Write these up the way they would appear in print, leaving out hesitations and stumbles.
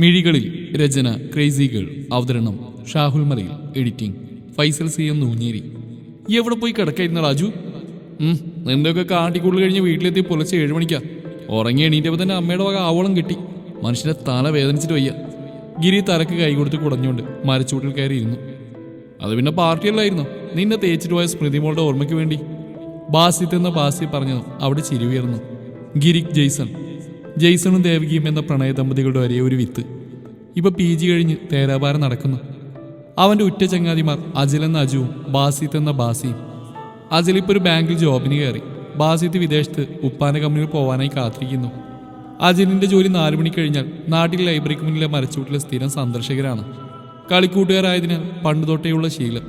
മിഴികളിൽ രചന crazy girl, അവതരണം ഷാഹുൽ മലയിൽ, എഡിറ്റിംഗ് ഫൈസൽ CM നൂഞ്ഞേരി. എവിടെ പോയി കിടക്കായിരുന്ന രാജു? നിന്റെയൊക്കെ കാട്ടിക്കുള്ളിൽ കഴിഞ്ഞ് വീട്ടിലെത്തി പുലർച്ചെ 7 മണിക്കാ. ഉറങ്ങി എണീറ്റപ്പോൾ തന്നെ അമ്മയുടെ വക ആവോളം കിട്ടി. മനുഷ്യന്റെ തല വേദനിച്ചിട്ട് വയ്യ. ഗിരി തലക്ക് കൈ കൊടുത്ത് കുടഞ്ഞുകൊണ്ട് മരച്ചൂട്ടിൽ കയറിയിരുന്നു. അത് പിന്നെ പാർട്ടിയല്ലായിരുന്നു, നിന്നെ തേച്ചിട്ട് പോയ സ്മൃതിമോളുടെ ഓർമ്മയ്ക്ക് വേണ്ടി. ബാസിത്ത് എന്ന ബാസി പറഞ്ഞതും അവിടെ ചിരി ഉയർന്നു. ഗിരിക് ജെയ്സണും ദേവകിയും എന്ന പ്രണയ ദമ്പതികളുടെ ഒരേ ഒരു വിത്ത്. ഇപ്പൊ PG കഴിഞ്ഞ് തേരാപാരം നടക്കുന്നു. അവന്റെ ഉറ്റ ചങ്ങാതിമാർ അജിൽ എന്ന അജുവും ബാസിത്ത് എന്ന ബാസിയും. അജിൽ ഇപ്പോൾ ഒരു ബാങ്കിൽ ജോബിന് കയറി. ബാസിത്ത് വിദേശത്ത് ഉപ്പാന്റെ കമ്പനിയിൽ പോകാനായി കാത്തിരിക്കുന്നു. അജിലിന്റെ ജോലി 4 മണിക്ക് കഴിഞ്ഞാൽ നാട്ടിൽ ലൈബ്രറിക്ക് മുന്നിലെ മരച്ചൂട്ടിലെ സ്ഥിരം സന്ദർശകരാണ്. കളിക്കൂട്ടുകാരായതിനാൽ പണ്ട് തൊട്ടേയുള്ള ശീലം.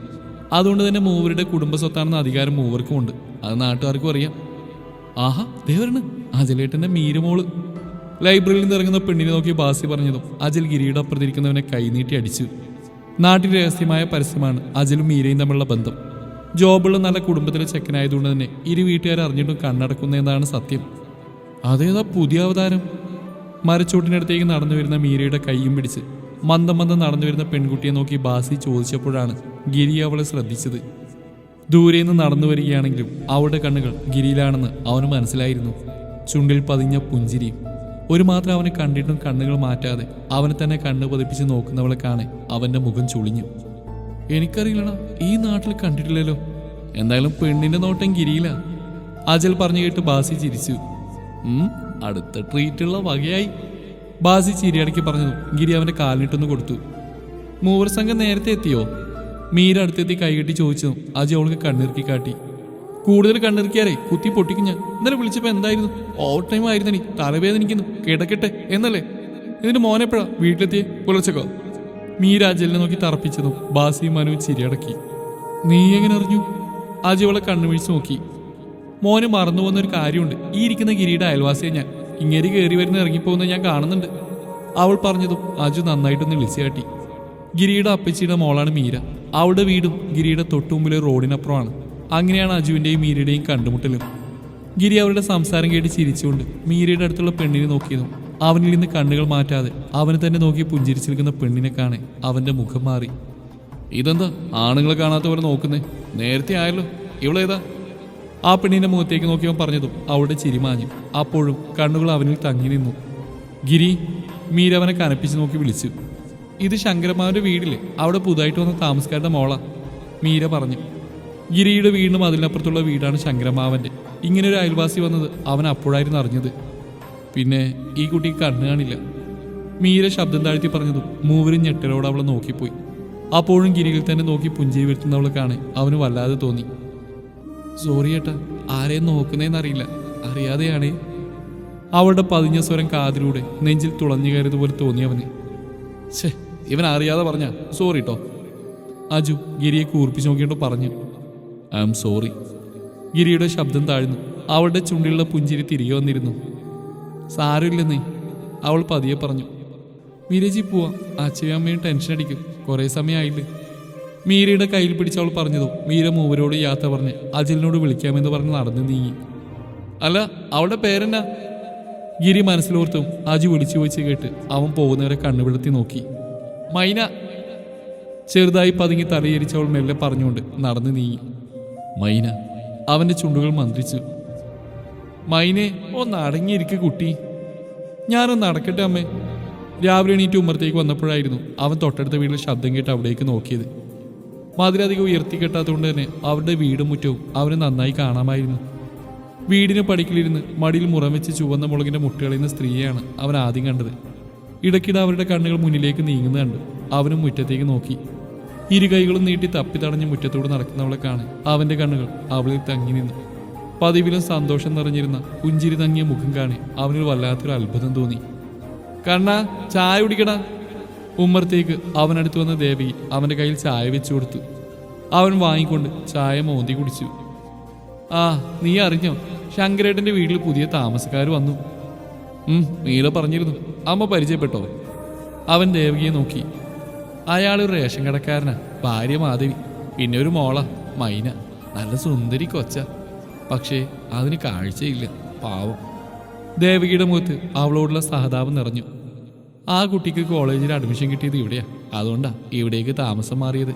അതുകൊണ്ട് തന്നെ മൂവരുടെ കുടുംബസ്വത്താണെന്ന അധികാരം മൂവർക്കുമുണ്ട്. അത് നാട്ടുകാർക്കും അറിയാം. ആഹാ, ദേവരണ് അജലേട്ടന്റെ മീരുമോള്. ലൈബ്രറിയിൽ നിന്ന് ഇറങ്ങുന്ന പെണ്ണിനെ നോക്കി ബാസി പറഞ്ഞതും അജൽ ഗിരിയുടെ അപ്പുറത്തിരിക്കുന്നവനെ കൈനീട്ടി അടിച്ചു. നാട്ടിൽ രഹസ്യമായ പരസ്യമാണ് അജലും മീരയും തമ്മിലുള്ള ബന്ധം. ജോബുള്ള നല്ല കുടുംബത്തിലെ ചെക്കനായതുകൊണ്ട് തന്നെ ഇരു വീട്ടുകാർ അറിഞ്ഞിട്ടും കണ്ണടക്കുന്നതാണ് സത്യം. അതേതാ പുതിയ അവതാരം? മരച്ചോട്ടിനടുത്തേക്ക് നടന്നു വരുന്ന മീരയുടെ കൈയും പിടിച്ച് മന്ദം നടന്നു വരുന്ന പെൺകുട്ടിയെ നോക്കി ബാസി ചോദിച്ചപ്പോഴാണ് ഗിരി അവളെ ശ്രദ്ധിച്ചത്. ദൂരെ നിന്ന് നടന്നു വരികയാണെങ്കിലും അവളുടെ കണ്ണുകൾ ഗിരിയിലാണെന്ന് അവന് മനസ്സിലായിരുന്നു. ചുണ്ടിൽ പതിഞ്ഞ പുഞ്ചിരിയും. ഒരു മാത്രം അവനെ കണ്ടിട്ടും കണ്ണുകൾ മാറ്റാതെ അവനെ തന്നെ കണ്ണു പതിപ്പിച്ച് നോക്കുന്നവളെ കാണെ അവന്റെ മുഖം ചുളിഞ്ഞു. എനിക്കറിയില്ലടാ, ഈ നാട്ടിൽ കണ്ടിട്ടില്ലല്ലോ. എന്തായാലും പെണ്ണിന്റെ നോട്ടം ഗിരിയില. അജൽ പറഞ്ഞു കേട്ട് ബാസി ചിരിച്ചു. അടുത്ത ട്രീറ്റുള്ള വകയായി. ബാസി ചിരിയടക്കി പറഞ്ഞതും ഗിരി അവന്റെ കാലിനിട്ടൊന്ന് കൊടുത്തു. മൂവർ സംഘം നേരത്തെ എത്തിയോ? മീര അടുത്തെത്തി കൈകെട്ടി ചോദിച്ചതും അജി അവൾക്ക് കണ്ണിറുക്കി കാട്ടി. കൂടുതൽ കണ്ണിറുക്കിയാരേ കുത്തി പൊട്ടിക്കും ഞാൻ. ഇന്നലെ വിളിച്ചപ്പോ എന്തായിരുന്നു? ഓവർ ടൈം ആയിരുന്നു. നീ തലവേദനിക്കുന്നു, കിടക്കട്ടെ എന്നല്ലേ? ഇതിന്റെ മോനെപ്പോഴാ വീട്ടിലെത്തിയേ? പുലർച്ചക്കോ? മീര അജലിനെ നോക്കി തറപ്പിച്ചതും ബാസിയും മനു ചിരിയടക്കി. നീ എങ്ങനെ അറിഞ്ഞു? അജി അവളെ കണ്ണുമിഴിച്ച് നോക്കി. മോന് മറന്നു പോകുന്നൊരു കാര്യമുണ്ട്. ഈ ഇരിക്കുന്ന ഗിരിയുടെ അയൽവാസിയെ ഞാൻ. ഇങ്ങേരി കയറി വരുന്ന ഇറങ്ങിപ്പോകുന്നത് ഞാൻ കാണുന്നുണ്ട്. അവൾ പറഞ്ഞതും അജു നന്നായിട്ടൊന്ന് വിളിച്ചുകാട്ടി. ഗിരിയുടെ അപ്പച്ചിയുടെ മോളാണ് മീര. അവളുടെ വീടും ഗിരിയുടെ തൊട്ടുമുമ്പിലെ റോഡിനപ്പുറമാണ്. അങ്ങനെയാണ് അജുവിൻ്റെയും മീരയുടെയും കണ്ടുമുട്ടലും. ഗിരി അവരുടെ സംസാരം കേട്ട് ചിരിച്ചുകൊണ്ട് മീരയുടെ അടുത്തുള്ള പെണ്ണിനെ നോക്കിയതും അവനിൽ നിന്ന് കണ്ണുകൾ മാറ്റാതെ അവനെ തന്നെ നോക്കി പുഞ്ചിരിച്ചിരിക്കുന്ന പെണ്ണിനെ കാണെ അവന്റെ മുഖം മാറി. ഇതെന്താ ആണുങ്ങളെ കാണാത്ത പോലെ നോക്കുന്നേ? നേരത്തെ ആയല്ലോ. ഇവളേതാ? ആ പെണ്ണിന്റെ മുഖത്തേക്ക് നോക്കിയവൻ പറഞ്ഞതും അവളുടെ ചിരിമാഞ്ഞു. അപ്പോഴും കണ്ണുകൾ അവനിൽ തങ്ങി നിന്നു. ഗിരി, മീര അവനെ കനപ്പിച്ച് നോക്കി വിളിച്ചു. ഇത് ശങ്കരമാവന്റെ വീടില്ലേ? അവിടെ പുതുതായിട്ട് വന്ന താമസക്കാരുടെ മോളാ, മീര പറഞ്ഞു. ഗിരിയുടെ വീടിനും അതിനപ്പുറത്തുള്ള വീടാണ് ശങ്കരമാവന്റെ. ഇങ്ങനൊരു അയൽവാസി വന്നത് അവൻ അപ്പോഴായിരുന്നു അറിഞ്ഞത്. പിന്നെ ഈ കുട്ടിക്ക് കണ്ണു കാണില്ല. മീര ശബ്ദം താഴ്ത്തി പറഞ്ഞതും മൂവരും ഞെട്ടലോടെ അവളെ നോക്കിപ്പോയി. അപ്പോഴും ഗിരിയിൽ തന്നെ നോക്കി പുഞ്ചിരി വരുത്തുന്നവളെ കാണെ അവന് വല്ലാതെ തോന്നി. സോറി ഏട്ടാ, ആരെയും നോക്കുന്നതെന്നറിയില്ല, അറിയാതെയാണേ. അവളുടെ പതിഞ്ഞ സ്വരം കാതിലൂടെ നെഞ്ചിൽ തുളഞ്ഞു കയറിയതുപോലെ തോന്നി അവന്. ഛേ, ഇവൻ അറിയാതെ പറഞ്ഞ സോറി ട്ടോ. അജു ഗിരിയെ കൂർപ്പിച്ച് നോക്കിയിട്ട് പറഞ്ഞു. I am sorry. ഗിരിയുടെ ശബ്ദം താഴ്ന്നു. അവളുടെ ചുണ്ടിലുള്ള പുഞ്ചിരി തിരികെ വന്നിരുന്നു. സാരമില്ലെന്നേ, അവൾ പതിയെ പറഞ്ഞു. മീരജി പോവാം, അച്ഛനും അമ്മയും ടെൻഷൻ അടിക്കും, കുറേ സമയമായില്ലേ. മീരയുടെ കയ്യിൽ പിടിച്ച് അവൾ പറഞ്ഞതോ മീര മൂവരോട് യാത്ര പറഞ്ഞ് അജിലിനോട് വിളിക്കാമെന്ന് പറഞ്ഞ് നടന്നു നീങ്ങി. അല്ല, അവളുടെ പേരെന്നാ? ഗിരി മനസ്സിലോർത്തും അജു വിളിച്ചു വെച്ച് കേട്ട് അവൻ പോകുന്നവരെ കണ്ണുപിടുത്തി നോക്കി. മൈന. ചെറുതായി പതുങ്ങി തലയിരിച്ച് അവൾ മെല്ലെ പറഞ്ഞുകൊണ്ട് നടന്നു നീങ്ങി. മൈന. അവന്റെ ചുണ്ടുകൾ മന്ത്രിച്ചു. മൈനെ, ഒന്ന് അടങ്ങിയിരിക്കുക കുട്ടി. ഞാനൊന്ന് നടക്കട്ടെ അമ്മേ. രാവിലെ എണീറ്റ് ഉമ്മറത്തേക്ക് വന്നപ്പോഴായിരുന്നു അവൻ തൊട്ടടുത്ത വീട്ടിൽ ശബ്ദം കേട്ട് അവിടേക്ക് നോക്കിയത്. മതിലധികം ഉയർത്തി കെട്ടാത്തതുകൊണ്ട് തന്നെ അവരുടെ വീടും മുറ്റവും അവന് നന്നായി കാണാമായിരുന്നു. വീടിന് പടിക്കലിരുന്ന് മടിയിൽ മുറം വെച്ച് ചുവന്ന മുളകിന്റെ മുട്ടുകളയുന്ന സ്ത്രീയെയാണ് അവൻ ആദ്യം കണ്ടത്. ഇടയ്ക്കിടെ അവരുടെ കണ്ണുകൾ മുന്നിലേക്ക് നീങ്ങുന്നത് കണ്ടു. അവനും മുറ്റത്തേക്ക് നോക്കി. ഇരു കൈകളും നീട്ടി തപ്പി തടഞ്ഞ് മുറ്റത്തോട് നടക്കുന്നവളെ കാണെ അവന്റെ കണ്ണുകൾ അവളിൽ തങ്ങി നിന്നു. പതിവിലും സന്തോഷം നിറഞ്ഞിരുന്ന പുഞ്ചിരി തങ്ങിയ മുഖം കാണെ അവനിൽ വല്ലാത്തൊരു അത്ഭുതം തോന്നി. കണ്ണാ, ചായ കുടിക്കടാ. ഉമ്മറത്തേക്ക് അവനടുത്ത് വന്ന ദേവി അവന്റെ കയ്യിൽ ചായ വെച്ചു കൊടുത്തു. അവൻ വാങ്ങിക്കൊണ്ട് ചായ മോന്തി കുടിച്ചു. ആ, നീ അറിഞ്ഞോ, ശങ്കരേട്ടന്റെ വീട്ടിൽ പുതിയ താമസക്കാർ വന്നു? മീര പറഞ്ഞിരുന്നു. അമ്മ പരിചയപ്പെട്ടോ? അവൻ ദേവകിയെ നോക്കി. അയാളൊരു റേഷൻ കടക്കാരനാ. ഭാര്യ മാധവി, പിന്നെ ഒരു മോള മൈന. നല്ല സുന്ദരി കൊച്ച, പക്ഷേ അതിന് കാഴ്ചയില്ല, പാവം. ദേവകിയുടെ മുഖത്ത് അവളോടുള്ള സഹതാപം നിറഞ്ഞു. ആ കുട്ടിക്ക് കോളേജിൽ അഡ്മിഷൻ കിട്ടിയത് ഇവിടെയാ, അതുകൊണ്ടാ ഇവിടേക്ക് താമസം മാറിയത്.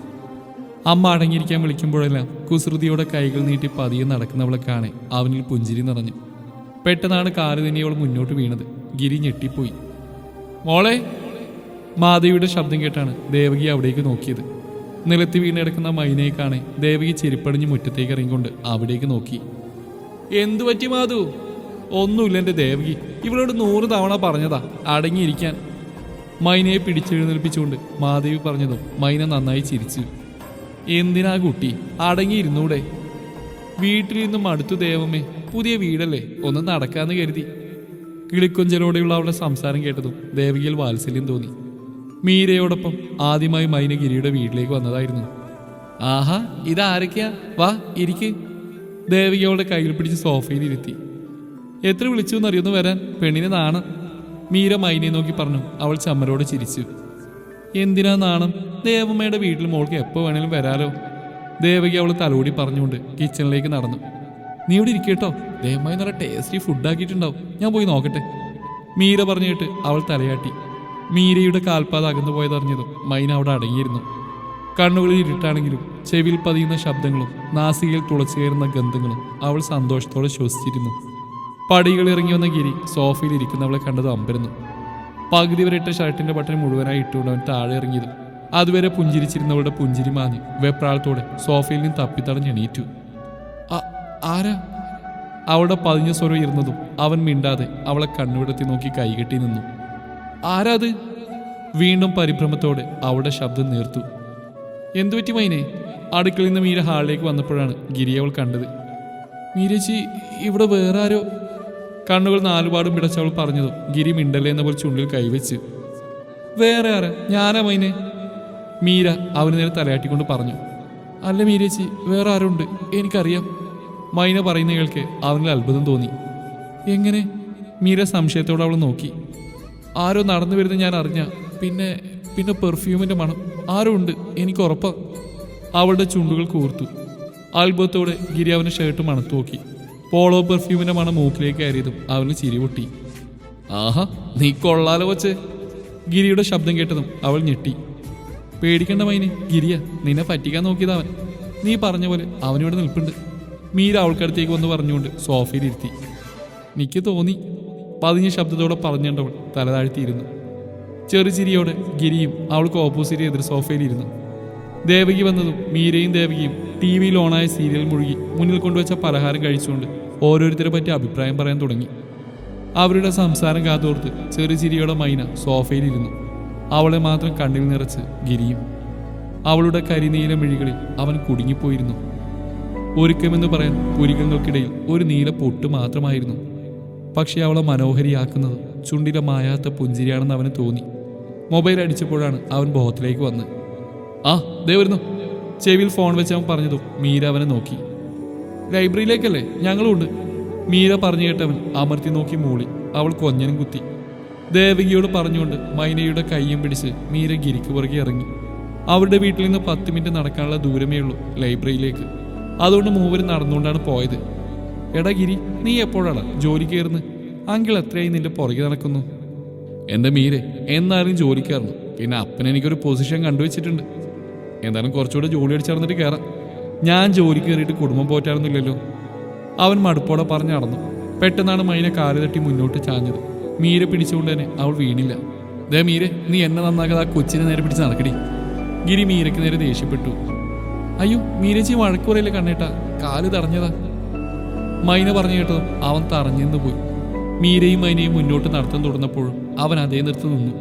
അമ്മ അടങ്ങിയിരിക്കാൻ വിളിക്കുമ്പോഴെല്ലാം കുസൃതിയോടെ കൈകൾ നീട്ടി പതിയെ നടക്കുന്നവളെ കാണെ അവനിൽ പുഞ്ചിരി നിറഞ്ഞു. പെട്ടെന്നാണ് കാറ് തന്നെ അവൾ മുന്നോട്ട് വീണത്. ഗിരി ഞെട്ടിപ്പോയി. മോളെ! മാധവിയുടെ ശബ്ദം കേട്ടാണ് ദേവകി അവിടേക്ക് നോക്കിയത്. നിലത്ത് വീണെടുക്കുന്ന മൈനയെ കാണെ ദേവകി ചെരിപ്പടിഞ്ഞ് മുറ്റത്തേക്ക് ഇറങ്ങിക്കൊണ്ട് അവിടേക്ക് നോക്കി. എന്തു പറ്റി മാധു? ഒന്നുമില്ല എൻ്റെ ദേവകി, ഇവളോട് 100 തവണ പറഞ്ഞതാ അടങ്ങിയിരിക്കാൻ. മൈനയെ പിടിച്ചെഴുന്നേൽപ്പിച്ചുകൊണ്ട് മാധവി പറഞ്ഞതും മൈന നന്നായി ചിരിച്ചു. എന്തിനാ കുട്ടി, അടങ്ങിയിരുന്നൂടെ? വീട്ടിൽ നിന്നും അടുത്തു ദേവമേ, പുതിയ വീടല്ലേ, ഒന്ന് നടക്കാന്ന് കരുതി. കിളിക്കൊഞ്ചലോടെയുള്ള അവളുടെ സംസാരം കേട്ടതും ദേവകിയിൽ വാത്സല്യം തോന്നി. മീരയോടൊപ്പം ആദ്യമായി മൈന ഗിരിയുടെ വീട്ടിലേക്ക് വന്നതായിരുന്നു. ആഹാ, ഇതാരൊക്കെയാ? വാ ഇരിക്ക്. ദേവകി അവളുടെ കയ്യിൽ പിടിച്ച് സോഫയിൽ ഇരുത്തി. എത്ര വിളിച്ചു എന്നറിയൊന്നു വരാൻ, പെണ്ണിനെ നാണം. മീര മൈനയെ നോക്കി പറഞ്ഞു. അവൾ ചമ്മരോട് ചിരിച്ചു. എന്തിനാ നാണം? ദേവമ്മയുടെ വീട്ടിൽ മോൾക്ക് എപ്പോൾ വേണേലും വരാലോ. ദേവകി അവൾ തലോടി പറഞ്ഞുകൊണ്ട് കിച്ചണിലേക്ക് നടന്നു. നീ ഇവിടെ ഇരിക്കട്ടോ, ദേവമായി നല്ല ടേസ്റ്റി ഫുഡാക്കിയിട്ടുണ്ടാവും, ഞാൻ പോയി നോക്കട്ടെ. മീര പറഞ്ഞിട്ട് അവൾ തലയാട്ടി. മീരയുടെ കാൽപ്പാത അകന്നു പോയതറിഞ്ഞതും മൈന അവിടെ അടങ്ങിയിരുന്നു. കണ്ണുകളിൽ ഇരുട്ടാണെങ്കിലും ചെവിയിൽ പതിയുന്ന ശബ്ദങ്ങളും നാസികയിൽ തുളച്ചു കയറുന്ന ഗന്ധങ്ങളും അവൾ സന്തോഷത്തോടെ ശ്വസിച്ചിരുന്നു. പടികൾ ഇറങ്ങി വന്ന ഗിരി സോഫയിൽ ഇരിക്കുന്നവളെ കണ്ടത് അമ്പരന്നു. പകുതി വരെ ഇട്ട ഷർട്ടിന്റെ ബട്ടൺ മുഴുവനായി ഇട്ടുകൊണ്ട് അവൻ താഴെ ഇറങ്ങിയതും അതുവരെ പുഞ്ചിരിച്ചിരുന്നവളുടെ പുഞ്ചിരി മാഞ്ഞ് വെപ്രാളത്തോടെ സോഫയിൽ നിന്ന് തപ്പിത്തടഞ്ഞ് എണീറ്റു. ആരാ? അവളുടെ പതിഞ്ഞ സ്വരം ഇരുന്നതും അവൻ മിണ്ടാതെ അവളെ കണ്ണുവിടത്തി നോക്കി കൈകെട്ടി നിന്നു. ആരാത്? വീണ്ടും പരിഭ്രമത്തോടെ അവളുടെ ശബ്ദം നീർത്തു. എന്തുപറ്റി മൈനെ? അടുക്കളയിൽ നിന്ന് മീര ഹാളിലേക്ക് വന്നപ്പോഴാണ് ഗിരി അവൾ കണ്ടത്. മീരച്ചി, ഇവിടെ വേറെ ആരോ? കണ്ണുകൾ നാലുപാടും പിടച്ചവൾ പറഞ്ഞതും ഗിരി മിണ്ടല്ലേ എന്ന പോലെ ചുണ്ടിൽ കൈവച്ച്. വേറെ ആരാ? ഞാനാ മൈനെ. മീര അവന് നേരെ തലയാട്ടിക്കൊണ്ട് പറഞ്ഞു. അല്ല മീരച്ചി, വേറെ ആരുണ്ട്, എനിക്കറിയാം. മൈന പറയുന്ന കേൾക്ക് അവനിൽ അത്ഭുതം തോന്നി. എങ്ങനെ? മീര സംശയത്തോടെ അവൾ നോക്കി. ആരോ നടന്നു വരുന്നത് ഞാൻ അറിഞ്ഞ, പിന്നെ പിന്നെ പെർഫ്യൂമിൻ്റെ മണം ആരോ ഉണ്ട്, എനിക്ക് ഉറപ്പാ. അവളുടെ ചുണ്ടുകൾ കൂർത്തു. അത്ഭുതത്തോടെ ഗിരി അവൻ്റെ ഷർട്ട് മണത്തു നോക്കി. പോളോ പെർഫ്യൂമിൻ്റെ മണം മൂക്കിലേക്ക് കയറിയതും അവന് ചിരി പൊട്ടി. ആഹാ, നീ കൊള്ളാലോ വച്ച്. ഗിരിയുടെ ശബ്ദം കേട്ടതും അവൾ ഞെട്ടി. പേടിക്കണ്ട മൈനെ, ഗിരിയ നിന്നെ പറ്റിക്കാൻ നോക്കിയതവൻ. നീ പറഞ്ഞ പോലെ അവനിവിടെ നിൽപ്പുണ്ട്. മീര അവൾക്കടുത്തേക്ക് വന്ന് പറഞ്ഞുകൊണ്ട് സോഫയിലിരുത്തി. എനിക്ക് തോന്നി. പതിഞ്ഞ ശബ്ദത്തോടെ പറഞ്ഞുകൊണ്ടവൾ തലതാഴ്ത്തിയിരുന്നു. ചെറുചിരിയോടെ ഗിരിയും അവൾക്ക് ഓപ്പോസിറ്റ് എതിർ സോഫയിലിരുന്നു. ദേവകി വന്നതും മീരയും ദേവകിയും ടി വിയിൽ ഓണായ സീരിയൽ മുഴുകി മുന്നിൽ കൊണ്ടുവച്ച പലഹാരം കഴിച്ചുകൊണ്ട് ഓരോരുത്തരെ പറ്റി അഭിപ്രായം പറയാൻ തുടങ്ങി. അവരുടെ സംസാരം കാതോർത്ത് ചെറുചിരിയോടെ മൈന സോഫയിലിരുന്നു. അവളെ മാത്രം കണ്ണിൽ നിറച്ച് ഗിരിയും. അവളുടെ കരിനീല മിഴികളിൽ അവൻ കുടുങ്ങിപ്പോയിരുന്നു. ഒരുക്കമെന്ന് പറയാൻ പുരികങ്ങൾക്കിടയിൽ ഒരു നീല പൊട്ട് മാത്രമായിരുന്നു. പക്ഷെ അവളെ മനോഹരിയാക്കുന്നത് ചുണ്ടിലെ മായാത്ത പുഞ്ചിരിയാണെന്ന് അവന് തോന്നി. മൊബൈൽ അടിച്ചപ്പോഴാണ് അവൻ ബോധത്തിലേക്ക് വന്ന്. ആ ദേ വരുന്നു. ചെവിയിൽ ഫോൺ വെച്ച് അവൻ പറഞ്ഞതും മീര അവനെ നോക്കി. ലൈബ്രറിയിലേക്കല്ലേ? ഞങ്ങളുണ്ട്. മീര പറഞ്ഞു കേട്ടവൻ അമർത്തി നോക്കി മൂളി. അവൾ കൊഞ്ഞനും കുത്തി. ദേവകിയോട് പറഞ്ഞുകൊണ്ട് മൈനയുടെ കയ്യും പിടിച്ച് മീര ഗിരിക്ക് പുറകെ ഇറങ്ങി. അവരുടെ വീട്ടിൽ നിന്ന് 10 മിനിറ്റ് നടക്കാനുള്ള ദൂരമേ ഉള്ളൂ ലൈബ്രറിയിലേക്ക്. അതുകൊണ്ട് മൂവരും നടന്നുകൊണ്ടാണ് പോയത്. എടാ ഗിരി, നീ എപ്പോഴാണ് ജോലി കയറുന്നത്? അങ്കിൾ എത്രയായി നിന്റെ പുറകെ നടക്കുന്നു? എൻ്റെ മീരെ, എന്നാലും ജോലി കയറണം. പിന്നെ അപ്പൻ എനിക്കൊരു പൊസിഷൻ കണ്ടുവച്ചിട്ടുണ്ട്. എന്തായാലും കുറച്ചുകൂടെ ജോലി അടിച്ചടന്നിട്ട് കയറാം. ഞാൻ ജോലി കയറിയിട്ട് കുടുംബം പോറ്റാറൊന്നുമില്ലല്ലോ. അവൻ മടുപ്പോടെ പറഞ്ഞു നടന്നു. പെട്ടെന്നാണ് മൈന കാല് തട്ടി മുന്നോട്ട് ചാഞ്ഞത്. മീര പിടിച്ചുകൊണ്ട് തന്നെ അവൾ വീണില്ല. ദേ മീരെ, നീ എന്നെ നന്നാക്കാതെ ആ കൊച്ചിനെ നേരെ പിടിച്ച് നടക്കടി. ഗിരി മീരയ്ക്ക് നേരെ ദേഷ്യപ്പെട്ടു. അയ്യോ മീരച്ചി, വഴക്ക് പറയില്ല കണ്ണേട്ടാ, കാല് തറഞ്ഞതാ. മൈന പറഞ്ഞു കേട്ടതും അവൻ തറഞ്ഞെന്ന് പോയി. മീരയും മൈനയും മുന്നോട്ട് നടത്താൻ തുടർന്നപ്പോഴും അവൻ അതേ നിർത്തി നിന്നു.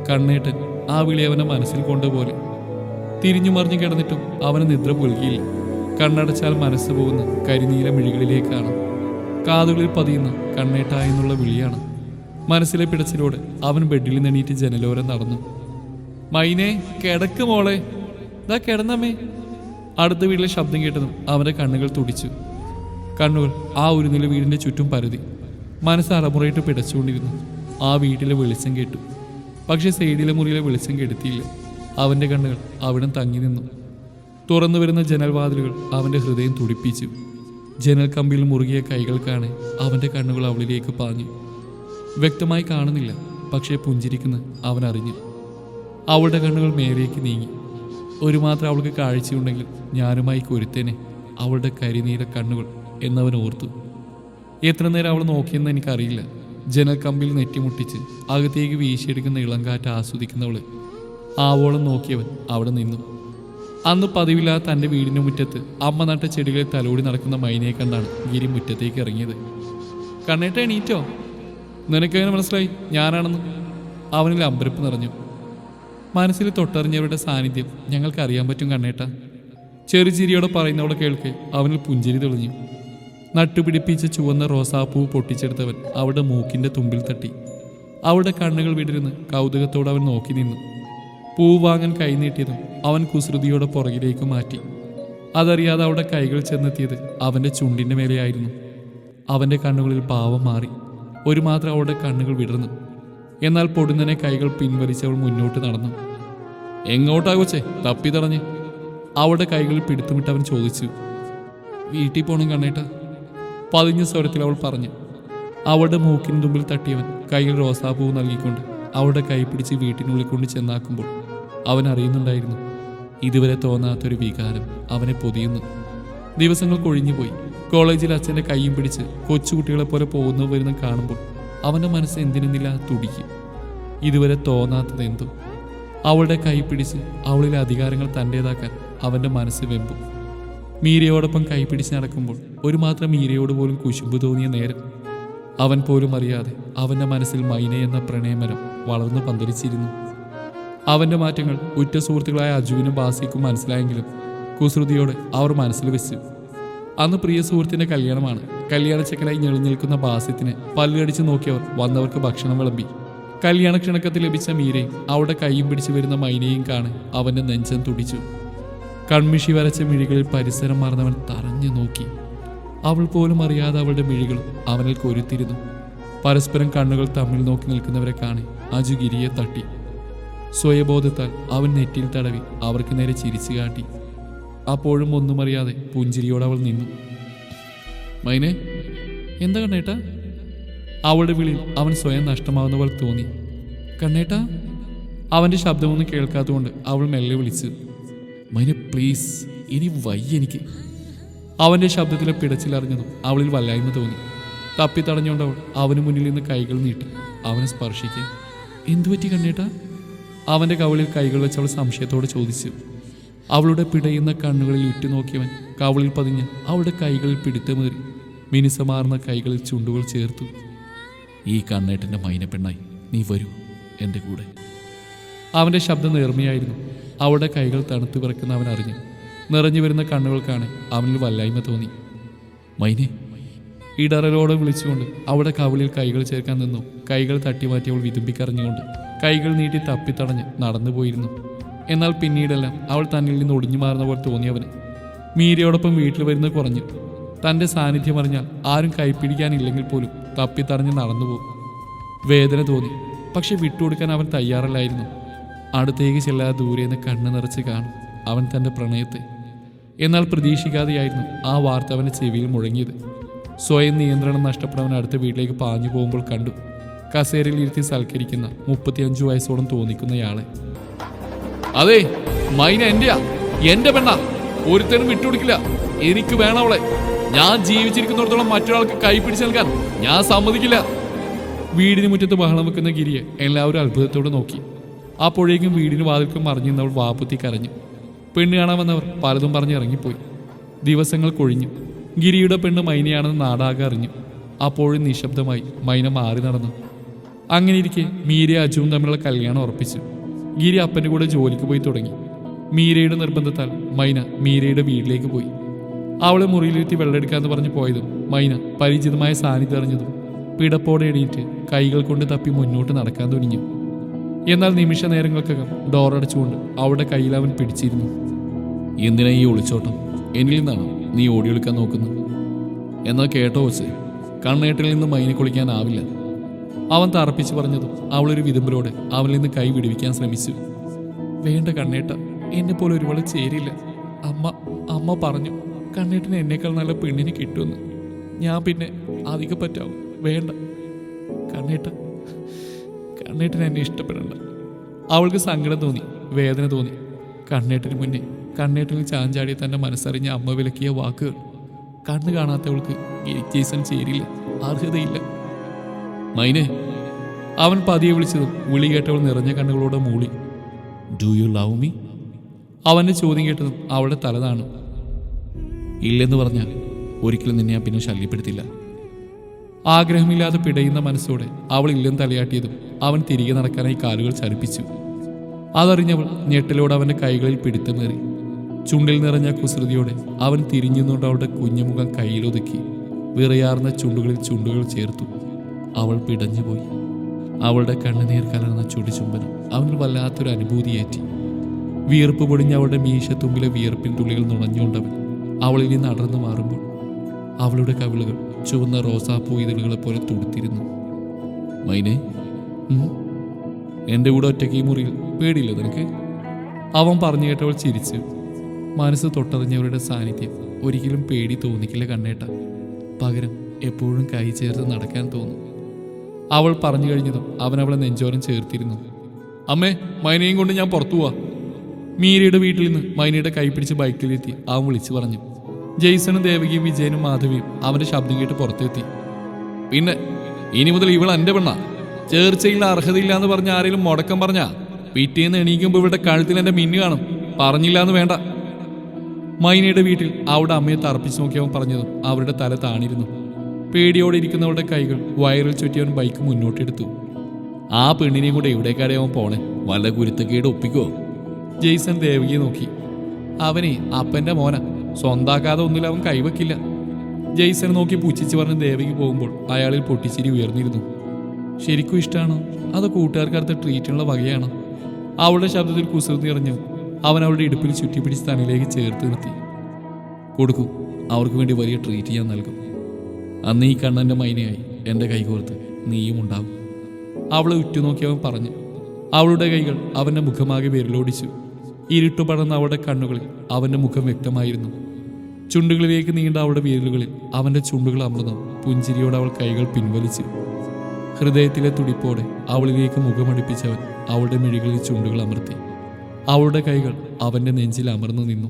കണ്ണേട്ടൻ ആ വിളി അവനെ മനസ്സിൽ കൊണ്ടുപോലെ. തിരിഞ്ഞു മറിഞ്ഞു കിടന്നിട്ടും അവന് നിദ്ര പുൽകിയില്ല. കണ്ണടച്ചാൽ മനസ്സ് പോകുന്ന കരിനീല മിഴികളിലേക്കാണ്. കാതുകളിൽ പതിയുന്ന കണ്ണേട്ട എന്നുള്ള വിളിയാണ്. മനസ്സിലെ പിടച്ചിലോടെ അവൻ ബെഡിൽ നിന്നീറ്റ് ജനലോരം നടന്നു. മൈനെ, കിടക്ക് മോളെ. ഇതാ കിടന്നമ്മേ. അടുത്ത വീട്ടിലെ ശബ്ദം കേട്ടതും അവൻ്റെ കണ്ണുകൾ തുടിച്ചു. കണ്ണുകൾ ആ ഒരു നില വീടിൻ്റെ ചുറ്റും പരതി. മനസ്സ് അറമുറയിട്ട് പിടച്ചുകൊണ്ടിരുന്നു. ആ വീട്ടിലെ വെളിച്ചം കേട്ടു. പക്ഷെ സൈഡിലെ മുറിയിലെ വെളിച്ചം കെടുത്തിയില്ല. അവൻ്റെ കണ്ണുകൾ അവിടം തങ്ങി നിന്നു. തുറന്നു വരുന്ന ജനൽവാതിലുകൾ അവൻ്റെ ഹൃദയം തുടിപ്പിച്ചു. ജനൽ കമ്പിയിൽ മുറുകിയ കൈകൾ കാണെ അവൻ്റെ കണ്ണുകൾ അവളിലേക്ക് പാഞ്ഞു. വ്യക്തമായി കാണുന്നില്ല, പക്ഷേ പുഞ്ചിരിക്കുന്ന അവൻ അറിഞ്ഞു. അവളുടെ കണ്ണുകൾ മേലേക്ക് നീങ്ങി. ഒരു മാത്രം അവൾക്ക് കാഴ്ചയുണ്ടെങ്കിൽ ഞാനുമായി കൊരുത്തേനെ അവളുടെ കരിനീല കണ്ണുകൾ എന്നവൻ ഓർത്തു. എത്ര നേരം അവൾ നോക്കിയെന്ന് എനിക്കറിയില്ല. ജനൽ കമ്പിൽ നെറ്റിമുട്ടിച്ച് അകത്തേക്ക് വീശിയെടുക്കുന്ന ഇളങ്കാറ്റ് ആസ്വദിക്കുന്നവള് ആവോളം നോക്കിയവൻ അവിടെ നിന്നു. അന്ന് പതിവില്ലാതെ തൻ്റെ വീടിൻ്റെ മുറ്റത്ത് അമ്മ നട്ട ചെടികളിൽ തലോടി നടക്കുന്ന മൈനയെ കണ്ടാണ് ഗിരി മുറ്റത്തേക്ക് ഇറങ്ങിയത്. കണ്ണേട്ട എണീറ്റോ? നിനക്കെങ്ങനെ മനസ്സിലായി ഞാനാണെന്ന്? അവനിൽ അമ്പരപ്പ് നിറഞ്ഞു. മനസ്സിൽ തൊട്ടറിഞ്ഞവരുടെ സാന്നിധ്യം ഞങ്ങൾക്ക് അറിയാൻ പറ്റും കണ്ണേട്ട. ചെറുചിരിയോടെ പറയുന്നവളെ കേൾക്കെ അവനിൽ പുഞ്ചിരി തെളിഞ്ഞു. നട്ടുപിടിപ്പിച്ച ചുവന്ന റോസാപ്പൂ പൊട്ടിച്ചെടുത്തവൻ അവളുടെ മൂക്കിൻ്റെ തുമ്പിൽ തട്ടി. അവളുടെ കണ്ണുകൾ വിടരുന്ന് കൗതുകത്തോടെ അവൻ നോക്കി നിന്നു. പൂ വാങ്ങാൻ കൈനീട്ടിയതും അവൻ കുസൃതിയോടെ പുറകിലേക്ക് മാറ്റി. അതറിയാതെ അവളുടെ കൈകൾ ചെന്നെത്തിയത് അവൻ്റെ ചുണ്ടിൻ്റെ മേലെയായിരുന്നു. അവൻ്റെ കണ്ണുകളിൽ ഭാവം മാറി. ഒരു മാത്രം അവളുടെ കണ്ണുകൾ വിടർന്നു. എന്നാൽ പൊടുന്നനെ കൈകൾ പിൻവലിച്ചവൾ മുന്നോട്ട് നടന്നു. എങ്ങോട്ടാകൊച്ചേ തപ്പി തടഞ്ഞ്? അവളുടെ കൈകളിൽ പിടുത്തുമിട്ട് അവൻ ചോദിച്ചു. വീട്ടിൽ പോകണം കണ്ണേട്ട, പതിഞ്ഞ സ്വരത്തിൽ അവൾ പറഞ്ഞു. അവളുടെ മൂക്കിന് തുമ്പിൽ തട്ടിയവൻ കൈയിൽ റോസാപ്പൂ നൽകിക്കൊണ്ട് അവളുടെ കൈ പിടിച്ച് വീട്ടിനുള്ളിൽ കൊണ്ട് ചെന്നാക്കുമ്പോൾ അവൻ അറിയുന്നുണ്ടായിരുന്നു ഇതുവരെ തോന്നാത്തൊരു വികാരം അവനെ പൊതിയുന്നു. ദിവസങ്ങൾ കൊഴിഞ്ഞുപോയി. കോളേജിൽ അച്ഛൻ്റെ കൈയും പിടിച്ച് കൊച്ചുകുട്ടികളെ പോലെ പോകുന്നു വരുന്ന കാണുമ്പോൾ അവൻ്റെ മനസ്സ് എന്തിനെന്നില്ല തുടിക്കും. ഇതുവരെ തോന്നാത്തതെന്തോ. അവളുടെ കൈ പിടിച്ച് അവളിലെ അധികാരങ്ങൾ തൻ്റേതാക്കാൻ അവൻ്റെ മനസ്സ് വെമ്പും. മീരയോടൊപ്പം കൈ പിടിച്ച് നടക്കുമ്പോൾ ഒരു മാത്രം മീരയോട് പോലും കുശുമ്പ് തോന്നിയ നേരം അവൻ പോലും അറിയാതെ അവൻ്റെ മനസ്സിൽ മൈന എന്ന പ്രണയമരം വളർന്നു പന്തലിച്ചിരുന്നു. അവൻ്റെ മാറ്റങ്ങൾ ഉറ്റ സുഹൃത്തുക്കളായ അജുവിനും ബാസിക്കും മനസ്സിലായെങ്കിലും കുസൃതിയോടെ അവർ മനസ്സിൽ വെച്ചു. അന്ന് പ്രിയ സുഹൃത്തിൻ്റെ കല്യാണമാണ്. കല്യാണച്ചക്കനായി ഞെളിഞ്ഞേൽക്കുന്ന ബാസ്യത്തിനെ പല്ലുകടിച്ച് നോക്കിയവർ വന്നവർക്ക് ഭക്ഷണം വിളമ്പി. കല്യാണ ക്ഷണക്കത്തിൽ ലഭിച്ച മീരയും അവളുടെ കൈയും പിടിച്ചു വരുന്ന മൈനയും കാണെ അവൻ്റെ നെഞ്ചം തുടിച്ചു. കൺമിഷി വരച്ച മിഴികളിൽ പരിസരം മറന്നവൻ തറഞ്ഞു നോക്കി. അവൾ പോലും അറിയാതെ അവളുടെ മിഴികളും അവനിൽ കൊരുത്തിരുന്നു. പരസ്പരം കണ്ണുകൾ തമ്മിൽ നോക്കി നിൽക്കുന്നവരെ കാണെ അജു ഗിരിയെ തട്ടി. സ്വയബോധത്താൽ അവൻ നെറ്റിയിൽ തടവി അവർക്ക് നേരെ ചിരിച്ചു കാട്ടി. അപ്പോഴും ഒന്നും അറിയാതെ പുഞ്ചിരിയോടെ അവൾ നിന്നു. മൈനെ, എന്താ കണ്ണേട്ടാ? അവളുടെ വിളിയിൽ അവൻ സ്വയം നഷ്ടമാവുന്ന പോലെ തോന്നി. കണ്ണേട്ടാ? അവൻ്റെ ശബ്ദമൊന്നും കേൾക്കാത്തതുകൊണ്ട് അവൾ മെല്ലെ വിളിച്ചു. മൈനെ പ്ലീസ്, ഇനി വയ്യ എനിക്ക്. അവൻ്റെ ശബ്ദത്തിലെ പിടച്ചിലറിഞ്ഞതും അവളിൽ വല്ലായ്മ തോന്നി. തപ്പി തടഞ്ഞുകൊണ്ട് അവൾ അവന് മുന്നിൽ നിന്ന് കൈകൾ നീട്ടി അവനെ സ്പർശിക്കാൻ. എന്തുപറ്റി കണ്ണേട്ടാ? അവൻ്റെ കവിളിൽ കൈകൾ വെച്ച് അവൾ സംശയത്തോടെ ചോദിച്ചു. അവളുടെ പിടയുന്ന കണ്ണുകളിൽ ഉറ്റുനോക്കിയവൻ കവിളിൽ പതിഞ്ഞ് അവളുടെ കൈകളിൽ പിടുത്തമേറി മിനുസമാർന്ന കൈകളിൽ ചുണ്ടുകൾ ചേർത്തു. ഈ കണ്ണേട്ടൻ്റെ മൈനപ്പെണ്ണായി നീ വരൂ എൻ്റെ കൂടെ. അവൻ്റെ ശബ്ദം നേർമയായിരുന്നു. അവളുടെ കൈകൾ തണുത്തു വിറക്കുന്ന അവൻ അറിഞ്ഞു. നിറഞ്ഞു വരുന്ന കണ്ണുകൾക്കാണ് അവനിൽ വല്ലായ്മ തോന്നി. മൈനെ, ഇടറലോടെ വിളിച്ചുകൊണ്ട് അവളുടെ കവിളിൽ കൈകൾ ചേർക്കാൻ നിന്നു. കൈകൾ തട്ടിമാറ്റി അവൾ വിതുമ്പിക്കറിഞ്ഞുകൊണ്ട് കൈകൾ നീട്ടി തപ്പിത്തടഞ്ഞ് നടന്നു പോയിരുന്നു. എന്നാൽ പിന്നീടെല്ലാം അവൾ തന്നിൽ നിന്ന് ഒടിഞ്ഞു മാറുന്ന പോലെ തോന്നിയവന്. മീരയോടൊപ്പം വീട്ടിൽ വരുന്നത് കുറഞ്ഞു. തൻ്റെ സാന്നിധ്യം അറിഞ്ഞാൽ ആരും കൈപ്പിടിക്കാനില്ലെങ്കിൽ പോലും തപ്പിത്തടഞ്ഞ് നടന്നുപോകും. വേദന തോന്നി. പക്ഷെ വിട്ടുകൊടുക്കാൻ അവൻ തയ്യാറല്ലായിരുന്നു. അടുത്തേക്ക് ചെല്ലാതെ ദൂരെന്ന് കണ്ണ് നിറച്ച് കാണും അവൻ തൻ്റെ പ്രണയത്തെ. എന്നാൽ പ്രതീക്ഷിക്കാതെയായിരുന്നു ആ വാർത്ത അവൻ്റെ ചെവിയിൽ മുഴങ്ങിയത്. സ്വയം നിയന്ത്രണം നഷ്ടപ്പെടാൻ അടുത്ത വീട്ടിലേക്ക് പാഞ്ഞു പോകുമ്പോൾ കണ്ടു കസേരയിൽ ഇരുത്തി സൽക്കരിക്കുന്ന 35 വയസ്സോളം തോന്നിക്കുന്നയാളെ. അതെ, മൈന എന്റെയാ, എന്റെ പെണ്ണ, ഒരുത്തനും വിട്ടുകൊടുക്കില്ല. എനിക്ക് വേണം അവളെ. ഞാൻ ജീവിച്ചിരിക്കുന്നിടത്തോളം മറ്റൊരാൾക്ക് കൈ പിടിച്ചു നൽകാൻ ഞാൻ സമ്മതിക്കില്ല. വീടിന് മുറ്റത്ത് ബഹളം വെക്കുന്ന ഗിരിയെ എല്ലാവരും അത്ഭുതത്തോടെ നോക്കി. അപ്പോഴേക്കും വീടിന് വാതിൽക്കും മറിഞ്ഞു നിന്നവൾ വാപ്പുത്തി കരഞ്ഞു. പെണ്ണ് കാണാൻ വന്നവർ പലതും പറഞ്ഞ് ഇറങ്ങിപ്പോയി. ദിവസങ്ങൾ കൊഴിഞ്ഞു. ഗിരിയുടെ പെണ്ണ് മൈനയാണെന്ന് നാടാകെ അറിഞ്ഞു. അപ്പോഴും നിശബ്ദമായി മൈന മാറി നടന്നു. അങ്ങനെ ഇരിക്കെ മീരയും അജുവും തമ്മിലുള്ള കല്യാണം ഉറപ്പിച്ചു. ഗിരി അപ്പൻ്റെ കൂടെ ജോലിക്ക് പോയി തുടങ്ങി. മീരയുടെ നിർബന്ധത്താൽ മൈന മീരയുടെ വീട്ടിലേക്ക് പോയി. അവളെ മുറിയിലിരുത്തി വെള്ളമെടുക്കാമെന്ന് പറഞ്ഞ് പോയതും മൈന പരിചിതമായ സാന്നിധ്യം അറിഞ്ഞതും പിടപ്പോടെ എണീറ്റ് കൈകൾ കൊണ്ട് തപ്പി മുന്നോട്ട് നടക്കാൻ തുനിഞ്ഞു. എന്നാൽ നിമിഷ നേരങ്ങൾക്കകം ഡോറടച്ചുകൊണ്ട് അവളുടെ കയ്യിൽ അവൻ പിടിച്ചിരുന്നു. എന്തിനാ ഈ ഒളിച്ചോട്ടം? എന്നിൽ നിന്നാണ് നീ ഓടിയെടുക്കാൻ നോക്കുന്നത്? എന്നാൽ കേട്ടോ വെച്ച്, കണ്ണേട്ടിൽ നിന്ന് മൈനെ കുളിക്കാനാവില്ല. അവൻ തറപ്പിച്ച് പറഞ്ഞതും അവളൊരു വിതുമ്പലോടെ അവനിൽ നിന്ന് കൈ വിടുവിക്കാൻ ശ്രമിച്ചു. വേണ്ട കണ്ണേട്ട, എന്നെ പോലെ ഒരുപാട് ചേരില്ല. അമ്മ പറഞ്ഞു കണ്ണേട്ടന് എന്നേക്കാൾ നല്ല പെണ്ണിനെ കിട്ടുമെന്ന്. ഞാൻ പിന്നെ അധികം പറ്റാവും. വേണ്ട കണ്ണേട്ട. കണ്ണേട്ടൻ എന്നെ ഇഷ്ടപ്പെടണ്ട. അവൾക്ക് സങ്കടം തോന്നി, വേദന തോന്നി. കണ്ണേട്ടന് മുന്നേ കണ്ണേട്ടനിൽ ചാഞ്ചാടിയ തൻ്റെ മനസ്സറിഞ്ഞ അമ്മ വിലക്കിയ വാക്കുകൾ കണ്ണു കാണാത്തവൾക്ക് എനിക്ക് ജെയ്സൺ ചേരില്ല, അർഹതയില്ല. മൈനെ, അവൻ പതിയെ വിളിച്ചതും വിളി കേട്ടവൾ നിറഞ്ഞ കണ്ണുകളോടെ മൂളി. Do you love me? അവൻ്റെ ചോദ്യം കേട്ടതും അവളുടെ തല താണു. ഇല്ലെന്ന് പറഞ്ഞാൽ ഒരിക്കലും നിന്നെ ഞാൻ പിന്നെ ശല്യപ്പെടുത്തില്ല. ആഗ്രഹമില്ലാതെ പിടയുന്ന മനസ്സോടെ അവൾ ഇല്ലെന്ന് തലയാട്ടിയതും അവൻ തിരികെ നടക്കാനായി കാലുകൾ ചലിപ്പിച്ചു. അതറിഞ്ഞവൾ ഞെട്ടലോടെ അവൻ്റെ കൈകളിൽ പിടുത്തമേറി. ചുണ്ടിൽ നിറഞ്ഞ കുസൃതിയോടെ അവൻ തിരിഞ്ഞുകൊണ്ട് അവളുടെ കുഞ്ഞുമുഖം കയ്യിലൊതുക്കി വിറയാർന്ന ചുണ്ടുകളിൽ ചുണ്ടുകൾ ചേർത്തു. അവൾ പിടഞ്ഞുപോയി. അവളുടെ കണ്ണുനീർ കലർന്ന ചുടിചുംബനം അവന് വല്ലാത്തൊരു അനുഭൂതിയേറ്റി. വിയർപ്പ് പൊടിഞ്ഞ അവളുടെ മീശത്തുമ്പിലെ വിയർപ്പിൻ തുള്ളികൾ നുണഞ്ഞുകൊണ്ടവൻ അവളിൽ നിന്ന് അടർന്നു മാറുമ്പോൾ അവളുടെ കവിളുകൾ ചുവന്ന റോസാപ്പൂ ഇതളുകളെ പോലെ തുടുത്തിരുന്നു. മൈനെ, എൻ്റെ കൂടെ ഒറ്റയ്ക്ക് ഈ മുറിയിൽ പേടിയില്ല നിനക്ക്? അവൻ പറഞ്ഞു കേട്ടവൾ ചിരിച്ചു. മനസ്സ് തൊട്ടറിഞ്ഞവരുടെ സാന്നിധ്യം ഒരിക്കലും പേടി തോന്നിക്കില്ല കണ്ണേട്ട. പകരം എപ്പോഴും കൈ ചേർത്ത് നടക്കാൻ തോന്നും. അവൾ പറഞ്ഞു കഴിഞ്ഞതും അവൻ അവളെ നെഞ്ചോരം ചേർത്തിരുന്നു. അമ്മേ, മൈനയും കൊണ്ട് ഞാൻ പുറത്തു പോവാ. മീരയുടെ വീട്ടിൽ നിന്ന് മൈനയുടെ കൈ പിടിച്ച് ബൈക്കിലെത്തി അവൻ വിളിച്ചു പറഞ്ഞു. ജെയ്സണും ദേവകിയും വിജയനും മാധവിയും അവന്റെ ശബ്ദം കേട്ട് പുറത്തെത്തി. പിന്നെ ഇനി മുതൽ ഇവൾ എൻ്റെ പെണ്ണ. ചേർച്ചയിൽ അർഹതയില്ല എന്ന് പറഞ്ഞ ആരെങ്കിലും മുടക്കം പറഞ്ഞാ പിറ്റേന്ന് എണീക്കുമ്പോൾ ഇവരുടെ കഴുത്തിൽ എൻ്റെ മിന്നു കാണും. പറഞ്ഞില്ല എന്ന് വേണ്ട. മൈനയുടെ വീട്ടിൽ അവിടെ അമ്മയെ തറപ്പിച്ചു നോക്കിയവൻ പറഞ്ഞതും അവരുടെ തല താണിരുന്നു. പേടിയോടെ ഇരിക്കുന്നവരുടെ കൈകൾ വയറിൽ ചുറ്റിയവൻ ബൈക്ക് മുന്നോട്ടെടുത്തു. ആ പെണ്ണിനെയും കൂടെ എവിടേക്കാടെ അവൻ പോണേ? വല്ല കുരുത്തക്കേട് ഒപ്പിക്കോ? ജെയ്സൺ ദേവകിയെ നോക്കി. അവനെ അപ്പൻ്റെ മോന, സ്വന്താക്കാതെ ഒന്നില്ല അവൻ കൈവക്കില്ല. ജെയ്സൺ നോക്കി പുച്ഛിച്ച് പറഞ്ഞ് ദേവകി പോകുമ്പോൾ അയാളിൽ പൊട്ടിച്ചിരി ഉയർന്നിരുന്നു. ശരിക്കും ഇഷ്ടമാണോ അതോ കൂട്ടുകാർക്ക് അടുത്ത ട്രീറ്റിനുള്ള വകയാണോ? അവളുടെ ശബ്ദത്തിൽ കുസൃതി നിറഞ്ഞു. അവൻ അവളുടെ ഇടുപ്പിൽ ചുറ്റിപ്പിടിച്ച് തന്നിലേക്ക് ചേർത്ത് നിർത്തി. കൊടുക്കൂ, അവർക്ക് വേണ്ടി വലിയ ട്രീറ്റ് ഞാൻ നൽകും. അന്ന് ഈ കണ്ണൻ്റെ മൈനയായി എൻ്റെ കൈകോർത്ത് നീയും ഉണ്ടാവും. അവളെ ഉറ്റുനോക്കി അവൻ പറഞ്ഞു. അവളുടെ കൈകൾ അവൻ്റെ മുഖമാകെ വിരലോടിച്ചു. ഇരുട്ടു പടർന്ന അവളുടെ കണ്ണുകളിൽ അവൻ്റെ മുഖം വ്യക്തമായിരുന്നു. ചുണ്ടുകളിലേക്ക് നീണ്ട അവളുടെ വിരലുകളിൽ അവൻ്റെ ചുണ്ടുകൾ അമർന്നു. പുഞ്ചിരിയോടെ അവൾ കൈകൾ പിൻവലിച്ചു. ഹൃദയത്തിലെ തുടിപ്പോടെ അവളിലേക്ക് മുഖമടുപ്പിച്ചവൻ അവളുടെ മിഴികളിൽ ചുണ്ടുകൾ അമർത്തി. അവളുടെ കൈകൾ അവൻ്റെ നെഞ്ചിൽ അമർന്നു നിന്നു.